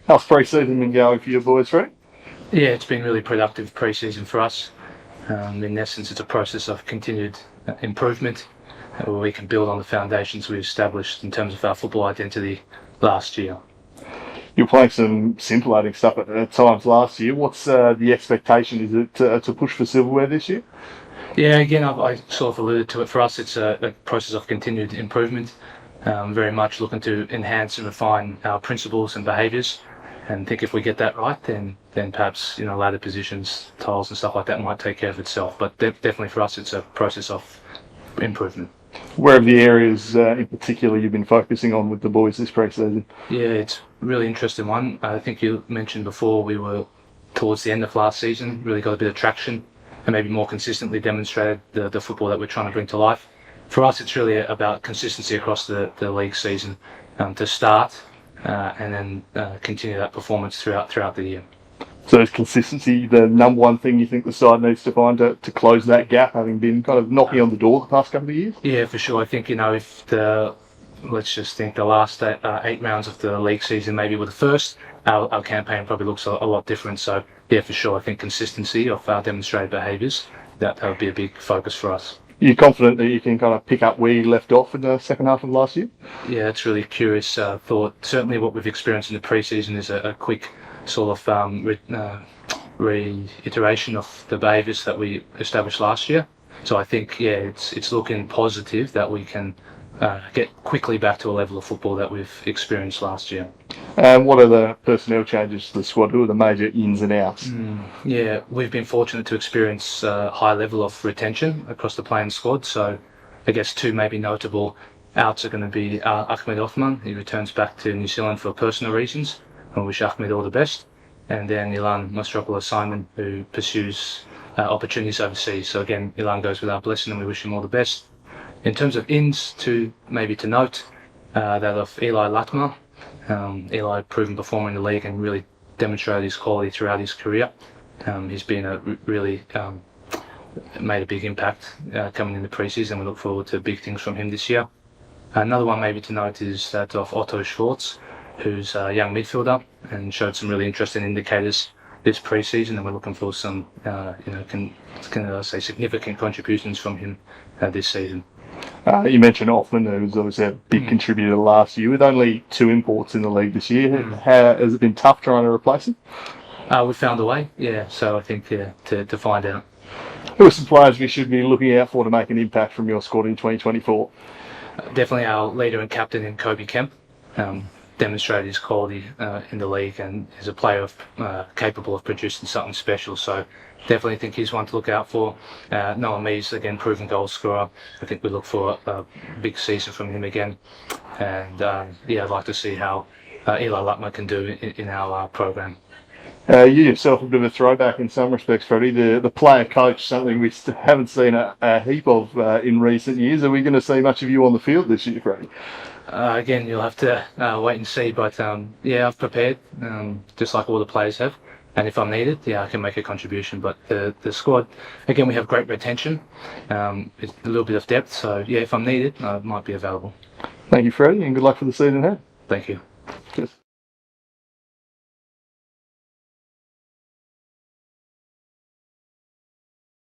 How's pre-season been going for your boys, Freddie? Yeah, it's been really productive pre-season for us. In essence, it's a process of continued improvement where we can build on the foundations we established in terms of our football identity last year. You're playing some scintillating stuff at times last year. What's the expectation? Is it to push for silverware this year? Yeah, again, I sort of alluded to it. For us, it's a process of continued improvement. Very much looking to enhance and refine our principles and behaviours. And think if we get that right, then perhaps ladder positions, tiles and stuff like that might take care of itself. But definitely for us, it's a process of improvement. Where are the areas in particular you've been focusing on with the boys this pre-season? Yeah, it's a really interesting one. I think you mentioned before we were towards the end of last season, really got a bit of traction and maybe more consistently demonstrated the football that we're trying to bring to life. For us, it's really about consistency across the league season to start and then continue that performance throughout the year. So is consistency the number one thing you think the side needs to find to close that gap, having been kind of knocking on the door the past couple of years? Yeah, for sure. I think, if let's just think the last eight rounds of the league season maybe were the first, our campaign probably looks a lot different. So, yeah, for sure, I think consistency of our demonstrated behaviours, that would be a big focus for us. You're confident that you can kind of pick up where you left off in the second half of last year? Yeah, it's really curious thought. Certainly what we've experienced in the pre-season is a quick sort of reiteration of the behaviours that we established last year. So I think, yeah, it's looking positive that we can get quickly back to a level of football that we've experienced last year. And what are the personnel changes to the squad? Who are the major ins and outs? Yeah, we've been fortunate to experience a high level of retention across the playing squad. So I guess two maybe notable outs are going to be Ahmed Othman. He returns back to New Zealand for personal reasons. I wish Ahmed all the best. And then Ilan Mastropoulos-Simon, who pursues opportunities overseas. So again, Ilan goes with our blessing and we wish him all the best. In terms of ins, to note, that of Eli Latma. Eli, proven performer in the league and really demonstrated his quality throughout his career. He's been really made a big impact coming in the pre-season. We look forward to big things from him this year. Another one maybe to note is that of Otto Schwartz, who's a young midfielder and showed some really interesting indicators this pre-season, and we're looking for some, significant contributions from him this season. You mentioned Othman, who was obviously a big contributor last year, with only 2 imports in the league this year. Has it been tough trying to replace him? We found a way, yeah. So I think to find out. Who are some players we should be looking out for to make an impact from your squad in 2024? Definitely our leader and captain in Kobe Kemp. Demonstrated his quality in the league and is a player capable of producing something special. So definitely think he's one to look out for. Noah Mees, again, proven goal scorer. I think we look for a big season from him again. And I'd like to see how Eli Lutmer can do in our program. You yourself a bit of a throwback in some respects, Freddie. The player coach, something we haven't seen a heap of in recent years. Are we going to see much of you on the field this year, Freddie? Again, you'll have to wait and see. But I've prepared, just like all the players have. And if I'm needed, I can make a contribution. But the squad, again, we have great retention. It's a little bit of depth. So, if I'm needed, I might be available. Thank you, Freddie, and good luck for the season ahead. Thank you.